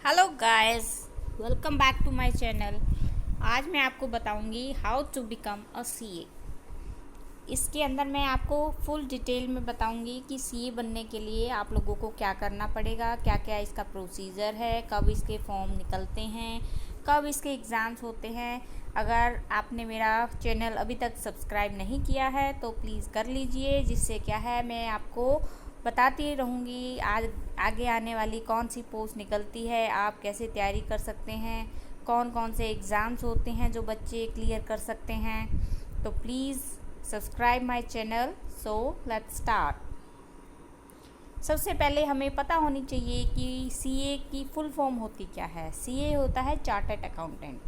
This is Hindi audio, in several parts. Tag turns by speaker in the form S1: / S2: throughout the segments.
S1: Hello guys, welcome back to my channel. आज मैं आपको बताऊंगी how to become a CA. इसके अंदर मैं आपको फुल डिटेल में बताऊंगी कि सीए बनने के लिए आप लोगों को क्या करना पड़ेगा, क्या क्या इसका प्रोसीजर है, कब इसके फॉर्म निकलते हैं, कब इसके एग्ज़ाम्स होते हैं। अगर आपने मेरा चैनल अभी तक सब्सक्राइब नहीं किया है तो प्लीज़ कर लीजिए, जिससे क्या है मैं आपको बताती रहूँगी आज आगे आने वाली कौन सी पोस्ट निकलती है, आप कैसे तैयारी कर सकते हैं, कौन कौन से एग्ज़ाम्स होते हैं जो बच्चे क्लियर कर सकते हैं। तो please subscribe my channel. So let's start. सबसे पहले हमें पता होनी चाहिए कि सीए की फुल फॉर्म होती क्या है। सीए होता है चार्टर्ड अकाउंटेंट,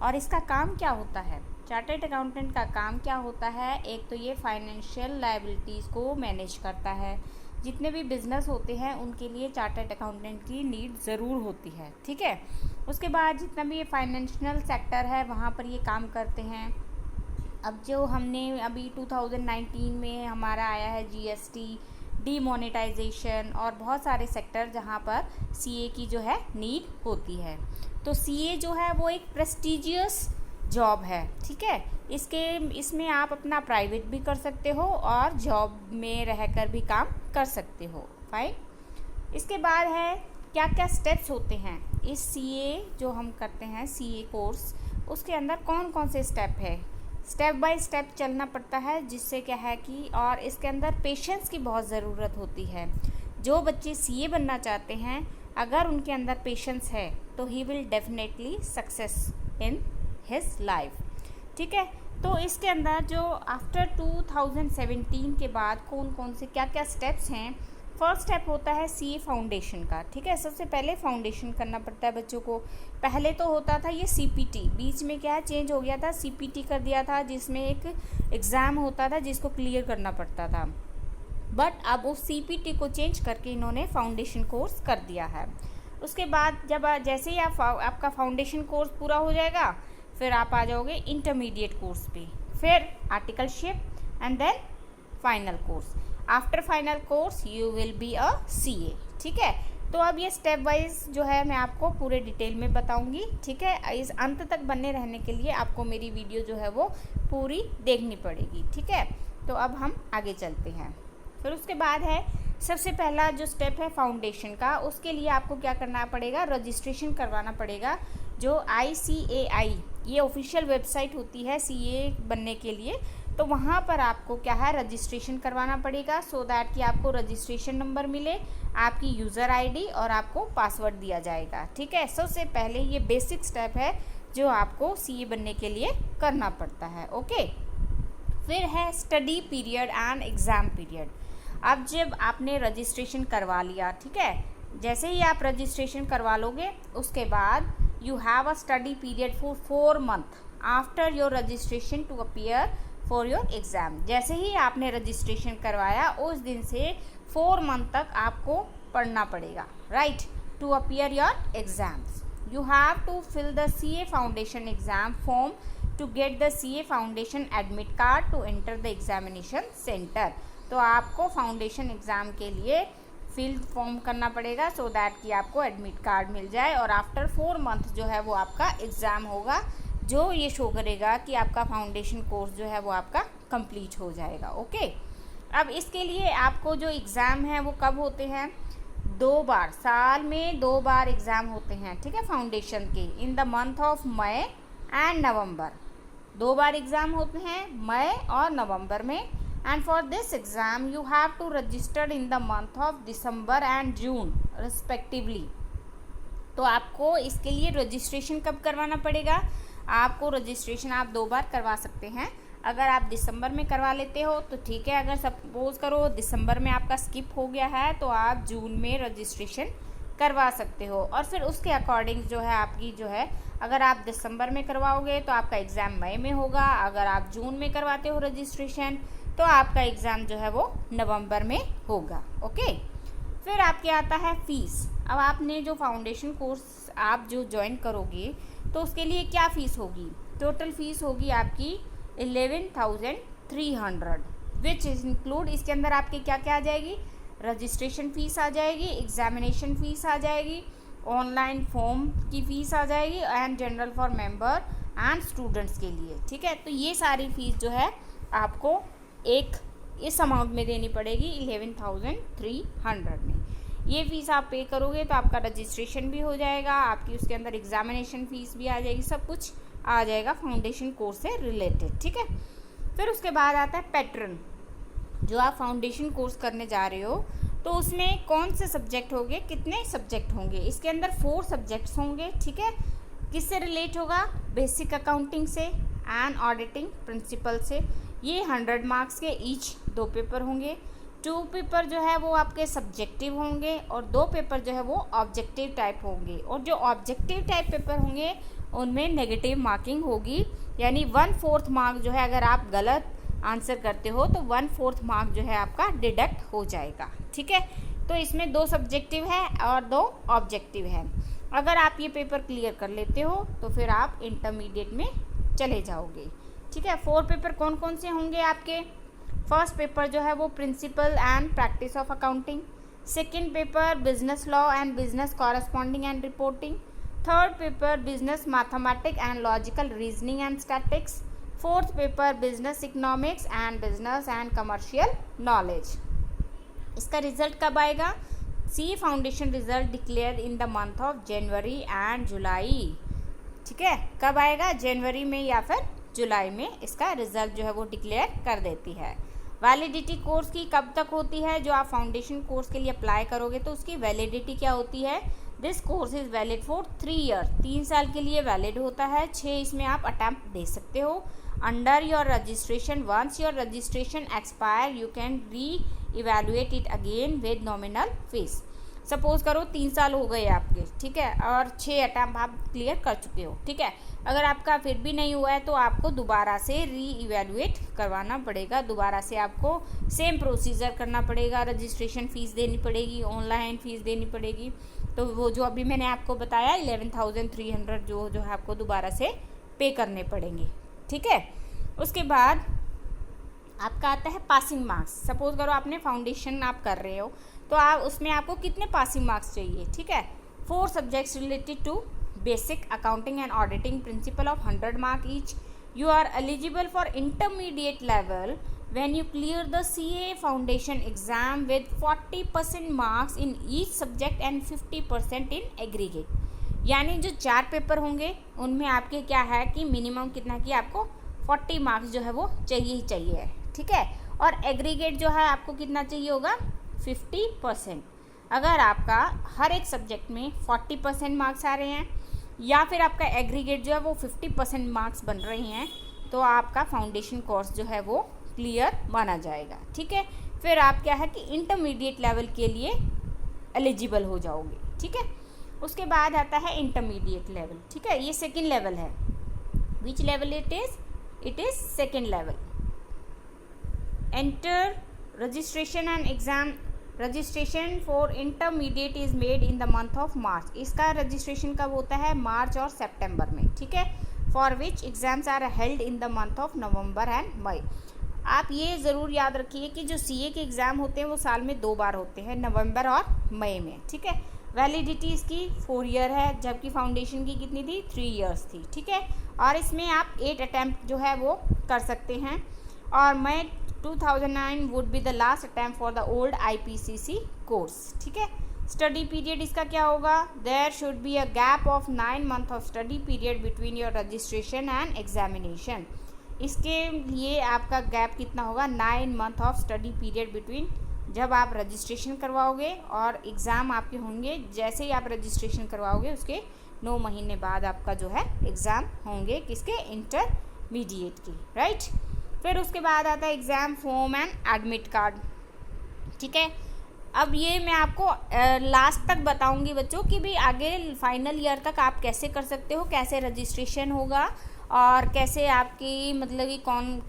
S1: और इसका काम क्या होता है। चार्टर्ड अकाउंटेंट का काम क्या होता है, एक तो ये फाइनेंशियल लायबिलिटीज़ को मैनेज करता है। जितने भी बिज़नेस होते हैं उनके लिए चार्टर्ड अकाउंटेंट की नीड ज़रूर होती है, ठीक है। उसके बाद जितना भी ये फाइनेंशियल सेक्टर है वहाँ पर ये काम करते हैं। अब जो हमने अभी 2019 में हमारा आया है जीएसटी, डीमोनेटाइजेशन और बहुत सारे सेक्टर जहाँ पर सीए की जो है नीड होती है। तो सीए जो है वो एक प्रेस्टिजियस जॉब है, ठीक है। इसमें आप अपना प्राइवेट भी कर सकते हो और जॉब में रहकर भी काम कर सकते हो, फाइन। इसके बाद है क्या क्या स्टेप्स होते हैं इस सीए जो हम करते हैं सीए कोर्स, उसके अंदर कौन कौन से स्टेप है। स्टेप बाय स्टेप चलना पड़ता है, जिससे क्या है कि और इसके अंदर पेशेंस की बहुत ज़रूरत होती है। जो बच्चे सीए बनना चाहते हैं, अगर उनके अंदर पेशेंस है तो he will definitely success in his life, ठीक है। तो इसके अंदर जो आफ्टर 2017 के बाद कौन कौन से क्या क्या स्टेप्स हैं। फर्स्ट स्टेप होता है सीए फाउंडेशन का, ठीक है। सबसे पहले फाउंडेशन करना पड़ता है बच्चों को। पहले तो होता था ये सीपीटी, बीच में क्या है चेंज हो गया था, सीपीटी कर दिया था, जिसमें एक एग्ज़ाम होता था जिसको क्लियर करना पड़ता था। बट अब उस सीपीटी को चेंज करके इन्होंने फाउंडेशन कोर्स कर दिया है। उसके बाद जब जैसे ही आपका फाउंडेशन कोर्स पूरा हो जाएगा, फिर आप आ जाओगे इंटरमीडिएट कोर्स पे, फिर articleship and then final course. After final course you will be a CA, ठीक है। तो अब ये स्टेप वाइज जो है मैं आपको पूरे डिटेल में बताऊंगी, ठीक है। इस अंत तक बने रहने के लिए आपको मेरी वीडियो जो है वो पूरी देखनी पड़ेगी, ठीक है। तो अब हम आगे चलते हैं। फिर उसके बाद है सबसे पहला जो स्टेप है फाउंडेशन का, उसके लिए आपको क्या करना पड़ेगा, रजिस्ट्रेशन करवाना पड़ेगा। जो ICAI ये ऑफिशियल वेबसाइट होती है सीए बनने के लिए, तो वहाँ पर आपको क्या है रजिस्ट्रेशन करवाना पड़ेगा, सो दैट कि आपको रजिस्ट्रेशन नंबर मिले, आपकी यूज़र आईडी और आपको पासवर्ड दिया जाएगा, ठीक है। सबसे पहले ये बेसिक स्टेप है जो आपको सीए बनने के लिए करना पड़ता है, ओके। फिर है study period and exam period. अब जब आपने रजिस्ट्रेशन करवा लिया, ठीक है, जैसे ही आप रजिस्ट्रेशन करवा लोगे उसके बाद you have a study period for 4 months after your registration to appear for your exam। जैसे ही आपने रजिस्ट्रेशन करवाया उस दिन से 4 मंथ तक आपको पढ़ना पड़ेगा, right, to appear your exams. You have to fill the CA foundation exam form to get the CA foundation admit card to enter the examination centre. तो आपको फाउंडेशन एग्ज़ाम के लिए फिल फॉर्म करना पड़ेगा, सो दैट कि आपको एडमिट कार्ड मिल जाए, और आफ्टर 4 मंथ जो है वो आपका एग्ज़ाम होगा, जो ये शो करेगा कि आपका फाउंडेशन कोर्स जो है वो आपका कंप्लीट हो जाएगा, ओके। अब इसके लिए आपको जो एग्ज़ाम है वो कब होते हैं, 2 बार, साल में 2 बार एग्ज़ाम होते हैं, ठीक है, फाउंडेशन के, in the month of May and November. 2 बार एग्ज़ाम होते हैं मई और नवंबर में। And for this exam you have to register in the month of December and June respectively। तो आपको इसके लिए रजिस्ट्रेशन कब करवाना पड़ेगा, आपको रजिस्ट्रेशन आप 2 बार करवा सकते हैं। अगर आप दिसंबर में करवा लेते हो तो ठीक है, अगर सपोज करो दिसंबर में आपका स्किप हो गया है तो आप जून में रजिस्ट्रेशन करवा सकते हो, और फिर उसके अकॉर्डिंग जो है आपकी जो है, अगर आप दिसंबर में करवाओगे तो आपका एग्ज़ाम मई में होगा, अगर आप जून में करवाते हो रजिस्ट्रेशन तो आपका एग्ज़ाम जो है वो नवंबर में होगा, ओके। फिर आपके आता है फ़ीस। अब आपने जो फाउंडेशन कोर्स आप जो ज्वाइन करोगे तो उसके लिए क्या फ़ीस होगी, टोटल फ़ीस होगी आपकी 11,300, विच इज़ इंक्लूड, इसके अंदर आपके क्या क्या आ जाएगी, रजिस्ट्रेशन फ़ीस आ जाएगी, एग्ज़ामिनेशन फ़ीस आ जाएगी, ऑनलाइन फॉर्म की फ़ीस आ जाएगी and general for member and students के लिए, ठीक है। तो ये सारी फ़ीस जो है आपको एक इस अमाउंट में देनी पड़ेगी 11,300 में। ये फ़ीस आप पे करोगे तो आपका रजिस्ट्रेशन भी हो जाएगा, आपकी उसके अंदर एग्जामिनेशन फ़ीस भी आ जाएगी, सब कुछ आ जाएगा फाउंडेशन कोर्स से रिलेटेड, ठीक है। फिर उसके बाद आता है पैटर्न। जो आप फाउंडेशन कोर्स करने जा रहे हो तो उसमें कौन से सब्जेक्ट होंगे, कितने सब्जेक्ट होंगे। इसके अंदर 4 सब्जेक्ट्स होंगे, ठीक है। किससे रिलेट होगा, बेसिक अकाउंटिंग से एंड ऑडिटिंग प्रिंसिपल से। ये 100 मार्क्स के ईच 2 पेपर होंगे। 2 पेपर जो है वो आपके सब्जेक्टिव होंगे और 2 पेपर जो है वो ऑब्जेक्टिव टाइप होंगे। और जो ऑब्जेक्टिव टाइप पेपर होंगे उनमें नेगेटिव मार्किंग होगी, यानी 1/4 मार्क जो है अगर आप गलत आंसर करते हो तो 1/4 मार्क जो है आपका डिडक्ट हो जाएगा, ठीक है। तो इसमें 2 सब्जेक्टिव है और 2 ऑब्जेक्टिव है। अगर आप ये पेपर क्लियर कर लेते हो तो फिर आप इंटरमीडिएट में चले जाओगे, ठीक है। 4 पेपर कौन कौन से होंगे आपके। फर्स्ट पेपर जो है वो principle and practice of accounting. Second paper business law and business corresponding and reporting. Third paper business mathematics and logical reasoning and statics. Fourth paper business economics and business and commercial knowledge. इसका रिजल्ट कब आएगा, C foundation result declare in the month of January and July, ठीक है। कब आएगा, जनवरी में या फिर जुलाई में इसका रिजल्ट जो है वो डिक्लेयर कर देती है। वैलिडिटी कोर्स की कब तक होती है, जो आप फाउंडेशन कोर्स के लिए अप्लाई करोगे तो उसकी वैलिडिटी क्या होती है। This course is valid for 3 year, 3 साल के लिए वैलिड होता है। 6 इसमें आप अटैम्प्ट दे सकते हो। Under your registration, once your registration expire you can re evaluate it again with nominal fees. Suppose करो 3 साल हो गए आपके, ठीक है, और 6 अटैम्प्ट आप क्लियर कर चुके हो, ठीक है। अगर आपका फिर भी नहीं हुआ है तो आपको दोबारा से री इवेलुएट करवाना पड़ेगा, दोबारा से आपको सेम प्रोसीजर करना पड़ेगा, रजिस्ट्रेशन फ़ीस देनी पड़ेगी, ऑनलाइन फ़ीस देनी पड़ेगी। तो वो जो अभी मैंने आपको बताया 11,300 जो है आपको दोबारा से पे करने पड़ेंगे, ठीक है। उसके बाद आपका आता है पासिंग मार्क्स। सपोज करो आपने फाउंडेशन आप कर रहे हो तो आप उसमें आपको कितने पासिंग मार्क्स चाहिए, ठीक है। 4 subjects related to basic accounting and auditing principle of 100 mark each. You are eligible for intermediate level when you clear the CA foundation exam with 40% marks in each subject and 50% in aggregate। यानी जो 4 पेपर होंगे उनमें आपके क्या है कि मिनिमम कितना कि आपको 40 मार्क्स जो है वो चाहिए ही चाहिए है, ठीक है। और एग्रीगेट जो है आपको कितना चाहिए होगा 50%। अगर आपका हर एक सब्जेक्ट में 40% मार्क्स आ रहे हैं या फिर आपका एग्रीगेट जो है वो 50% मार्क्स बन रहे हैं तो आपका फाउंडेशन कोर्स जो है वो क्लियर माना जाएगा, ठीक है। फिर आप क्या है कि इंटरमीडिएट लेवल के लिए एलिजिबल हो जाओगे, ठीक है। उसके बाद आता है इंटरमीडिएट लेवल, ठीक है। ये सेकंड लेवल है। Which level it is second level. Enter registration and exam. Registration for intermediate is made in the month of March. इसका रजिस्ट्रेशन कब होता है, मार्च और सितंबर में, ठीक है। For which exams are held in the month of November and May. आप ये ज़रूर याद रखिए कि जो सीए के एग्ज़ाम होते हैं वो साल में 2 बार होते हैं, नवंबर और मई में, ठीक है। वैलिडिटी इसकी 4 ईयर है, जबकि फाउंडेशन की कितनी थी 3 ईयर्स थी, ठीक है। और इसमें आप 8 अटैम्प्ट जो है वो कर सकते हैं। और May 2009 would be the last attempt for the old IPCC course, ठीक है। स्टडी पीरियड इसका क्या होगा, there should be a gap of 9 month of study period between your registration and examination. इसके लिए आपका गैप कितना होगा, 9 month of study period between जब आप रजिस्ट्रेशन करवाओगे और एग्ज़ाम आपके होंगे। जैसे ही आप रजिस्ट्रेशन करवाओगे उसके 9 महीने बाद आपका जो है एग्ज़ाम होंगे किसके, इंटरमीडिएट की, राइट। फिर उसके बाद आता है exam form and admit card, ठीक है। अब ये मैं आपको लास्ट तक बताऊंगी बच्चों कि भी आगे फाइनल ईयर तक आप कैसे कर सकते हो, कैसे रजिस्ट्रेशन होगा और कैसे आपकी मतलब कि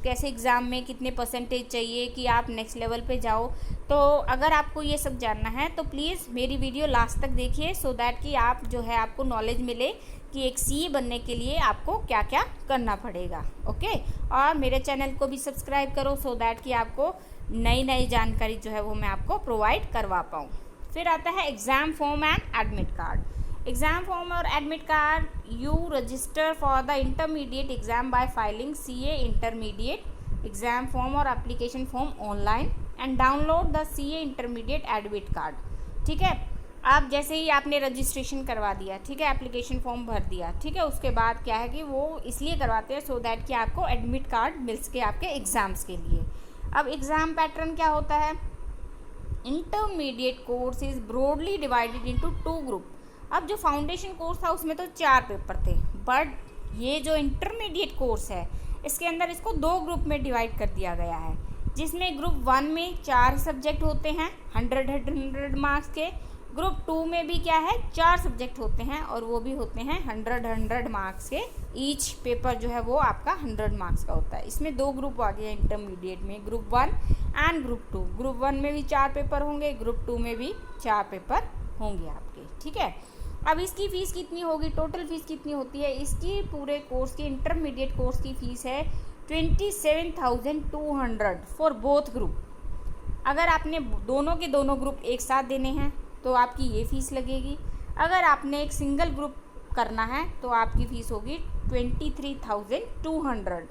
S1: कैसे एग्ज़ाम में कितने परसेंटेज चाहिए कि आप नेक्स्ट लेवल पे जाओ। तो अगर आपको ये सब जानना है तो प्लीज़ मेरी वीडियो लास्ट तक देखिए, सो दैट कि आप जो है आपको नॉलेज मिले कि एक सीए बनने के लिए आपको क्या क्या करना पड़ेगा, ओके। और मेरे चैनल को भी सब्सक्राइब करो सो दैट कि आपको नई जानकारी जो है वो मैं आपको प्रोवाइड करवा पाऊँ। फिर आता है exam form and admit card. Exam form और admit card, you register for the intermediate exam by filing CA intermediate exam form और application form online and download the CA intermediate admit card. ठीक है, आप जैसे ही आपने रजिस्ट्रेशन करवा दिया, ठीक है, एप्लीकेशन फॉर्म भर दिया, ठीक है, उसके बाद क्या है कि वो इसलिए करवाते हैं सो दैट कि आपको एडमिट कार्ड मिल सके आपके एग्ज़ाम्स के लिए। अब एग्ज़ाम पैटर्न क्या होता है, intermediate course is broadly divided into 2 group. अब जो फाउंडेशन कोर्स था उसमें तो 4 पेपर थे, बट ये जो इंटरमीडिएट कोर्स है इसके अंदर इसको 2 ग्रुप में डिवाइड कर दिया गया है, जिसमें ग्रुप 1 में 4 सब्जेक्ट होते हैं 100 मार्क्स के। ग्रुप 2 में भी क्या है 4 सब्जेक्ट होते हैं और वो भी होते हैं 100 मार्क्स के। ईच पेपर जो है वो आपका 100 मार्क्स का होता है। इसमें 2 ग्रुप आ गए इंटरमीडिएट में, ग्रुप 1 एंड ग्रुप 2। ग्रुप 1 में भी 4 पेपर होंगे, ग्रुप 2 में भी 4 पेपर होंगे आपके। ठीक है, अब इसकी फ़ीस कितनी होगी, टोटल फ़ीस कितनी होती है इसकी, पूरे कोर्स की इंटरमीडिएट कोर्स की फ़ीस है 27,200 फॉर बोथ ग्रुप। अगर आपने दोनों के दोनों ग्रुप एक साथ देने हैं तो आपकी ये फ़ीस लगेगी। अगर आपने एक सिंगल ग्रुप करना है तो आपकी फ़ीस होगी 23,200।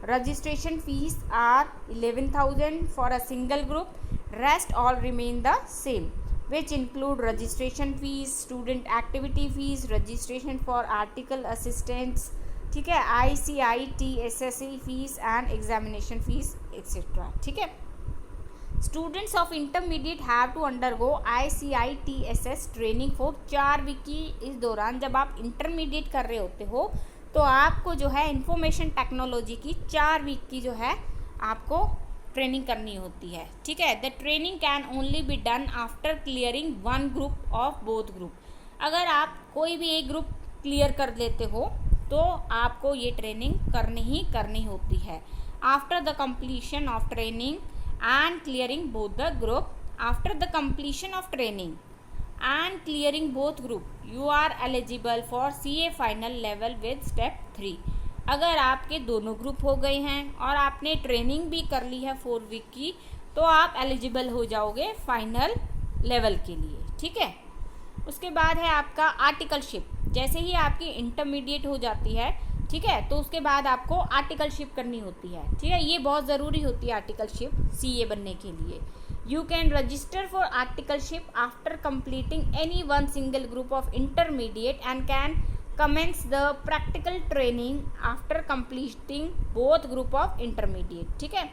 S1: Registration fees are 11,000 for a single group, rest all remain the same which include registration fees, student activity fees, registration for article assistants, ठीक है, ICIT SSE fees and examination fees etc. ठीक है, students of intermediate have to undergo ICITSS training for 4 week की। इस दौरान जब आप इंटरमीडिएट कर रहे होते हो तो आपको जो है इंफॉर्मेशन टेक्नोलॉजी की 4 वीक की जो है आपको ट्रेनिंग करनी होती है। ठीक है, the training can only be done after clearing 1 group of both group. अगर आप कोई भी एक ग्रुप क्लियर कर लेते हो तो आपको ये ट्रेनिंग करनी होती है। After the completion of training and clearing both the group, after the completion of training and clearing both group, you are eligible for CA final level with step 3। अगर आपके दोनों ग्रुप हो गए हैं और आपने ट्रेनिंग भी कर ली है 4 वीक की तो आप एलिजिबल हो जाओगे फाइनल लेवल के लिए। ठीक है, उसके बाद है आपका आर्टिकलशिप। जैसे ही आपकी इंटरमीडिएट हो जाती है, ठीक है, तो उसके बाद आपको आर्टिकलशिप करनी होती है। ठीक है, ये बहुत ज़रूरी होती है आर्टिकलशिप CA बनने के लिए। You can register for articleship after completing any one single group of intermediate and can commence the practical training after completing both group of intermediate. ठीक है,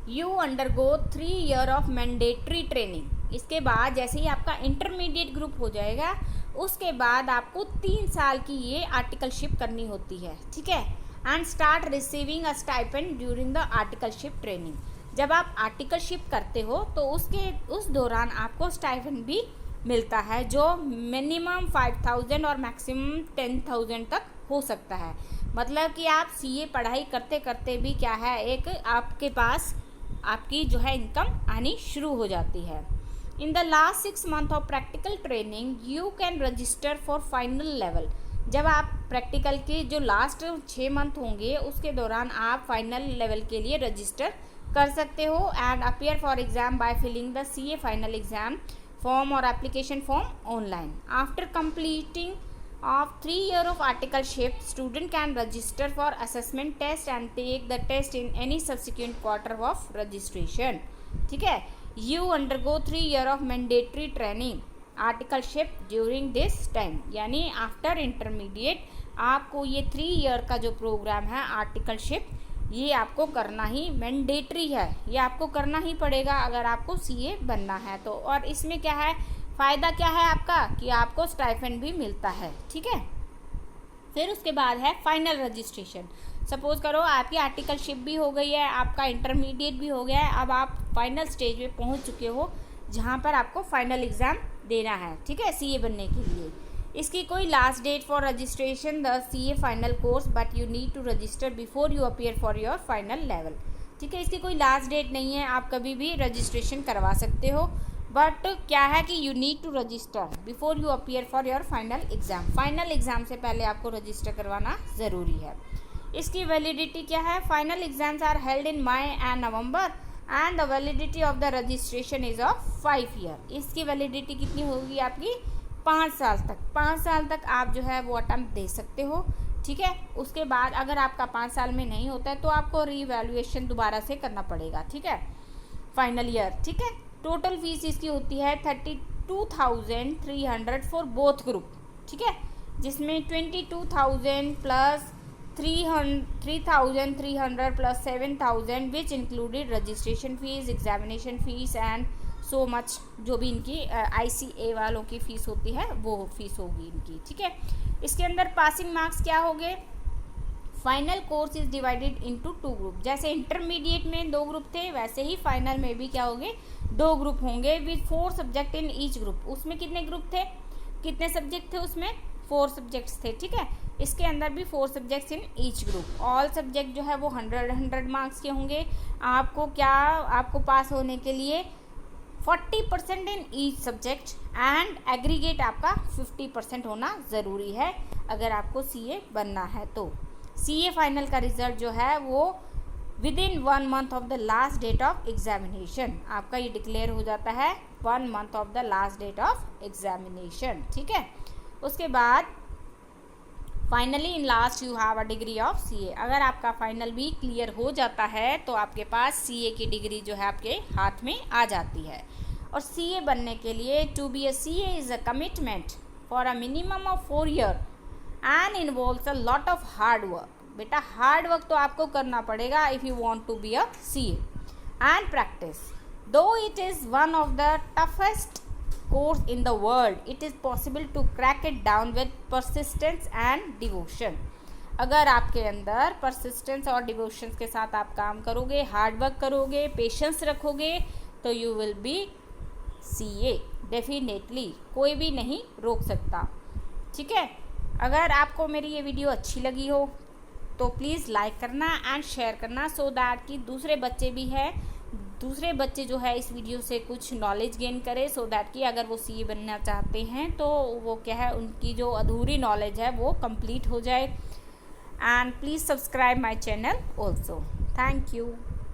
S1: you undergo 3 year of mandatory training. इसके बाद जैसे ही आपका इंटरमीडिएट ग्रुप हो जाएगा उसके बाद आपको 3 साल की ये आर्टिकलशिप करनी होती है। ठीक है, and start receiving a stipend during the articleship training. जब आप आर्टिकलशिप करते हो तो उस दौरान आपको स्टाइपेंड भी मिलता है जो मिनिमम 5,000 और मैक्सिमम 10,000 तक हो सकता है। मतलब कि आप CA पढ़ाई करते करते भी क्या है, एक आपके पास आपकी जो है इनकम आनी शुरू हो जाती है। In the last 6 months of practical training, you can register for final level। जब आप प्रैक्टिकल के जो लास्ट 6 मंथ होंगे उसके दौरान आप फाइनल लेवल के लिए रजिस्टर कर सकते हो and appear for exam by filling the CA final exam form और application form online. After completing of 3 year of articleship, student can register for assessment test and take the test in any subsequent quarter of registration। ठीक है, you undergo 3 year of mandatory training articleship during this time। यानी आफ्टर इंटरमीडिएट आपको ये 3 ईयर का जो प्रोग्राम है आर्टिकलशिप ये आपको करना ही मैंडेटरी है, ये आपको करना ही पड़ेगा अगर आपको CA बनना है तो। और इसमें क्या है फ़ायदा, क्या है आपका कि आपको स्टाइपेंड भी मिलता है। ठीक है, फिर उसके बाद है फाइनल रजिस्ट्रेशन। सपोज़ करो आपकी आर्टिकलशिप भी हो गई है, आपका इंटरमीडिएट भी हो गया है, अब आप फाइनल स्टेज में पहुंच चुके हो जहां पर आपको फाइनल एग्ज़ाम देना है। ठीक है, CA बनने के लिए इसकी कोई last date for registration the CA final course but you need to register before you appear for your final level. ठीक है, इसकी कोई लास्ट डेट नहीं है, आप कभी भी रजिस्ट्रेशन करवा सकते हो, बट क्या है कि you need to register before you appear for your final exam. Final exam से पहले आपको रजिस्टर करवाना ज़रूरी है। इसकी वैलिडिटी क्या है, final exams are held in May and November and the validity of the registration is of 5 year. इसकी वैलिडिटी कितनी होगी आपकी 5 साल तक आप जो है वो अटेम्प्ट दे सकते हो, ठीक है। उसके बाद अगर आपका 5 साल में नहीं होता है तो आपको रीवैल्यूएशन दोबारा से करना पड़ेगा, ठीक है, फाइनल ईयर, ठीक है। टोटल फीस इसकी होती है 32,300 फॉर बोथ ग्रुप, ठीक है, जिसमें 22,000 plus 3,300 plus 7,000 which included registration fees, examination fees and so much, जो भी इनकी ICA वालों की फ़ीस होती है वो फीस होगी इनकी, ठीक है। इसके अंदर पासिंग मार्क्स क्या होंगे? Final course is divided into 2 group. जैसे इंटरमीडिएट में 2 ग्रुप थे, वैसे ही फाइनल में भी क्या होंगे? 2 ग्रुप होंगे with 4 subject in each group. उसमें कितने ग्रुप थे, कितने सब्जेक्ट थे उसमें? 4 सब्जेक्ट्स थे, ठीक है। इसके अंदर भी 4 subjects in each group. All subject जो है वो 100 मार्क्स के होंगे। आपको पास होने के लिए 40% in each subject and aggregate आपका 50% होना ज़रूरी है अगर आपको CA बनना है तो। CA फाइनल का रिजल्ट जो है वो within 1 month of the last date of examination आपका ये डिक्लेयर हो जाता है 1 month of the last date of examination, ठीक है। उसके बाद finally in last you have a degree of CA। अगर आपका फाइनल भी क्लियर हो जाता है तो आपके पास CA की डिग्री जो है आपके हाथ में आ जाती है। और CA बनने के लिए to be a CA is a commitment for a minimum of 4 year and involves a lot of hard work. बेटा हार्ड वर्क तो आपको करना पड़ेगा if you want to be a CA and practice. Though it is one of the toughest course in the world, it is possible to crack it down with persistence and devotion। अगर आपके अंदर persistence और devotion के साथ आप काम करोगे, हार्ड वर्क करोगे, पेशेंस रखोगे तो you will be CA definitely, कोई भी नहीं रोक सकता, ठीक है। अगर आपको मेरी ये वीडियो अच्छी लगी हो तो प्लीज़ लाइक करना एंड शेयर करना सो दैट कि दूसरे बच्चे जो है इस वीडियो से कुछ नॉलेज गेन करें, सो दैट कि अगर वो CA बनना चाहते हैं तो वो क्या है, उनकी जो अधूरी नॉलेज है वो कंप्लीट हो जाए। And please subscribe my channel also. Thank you.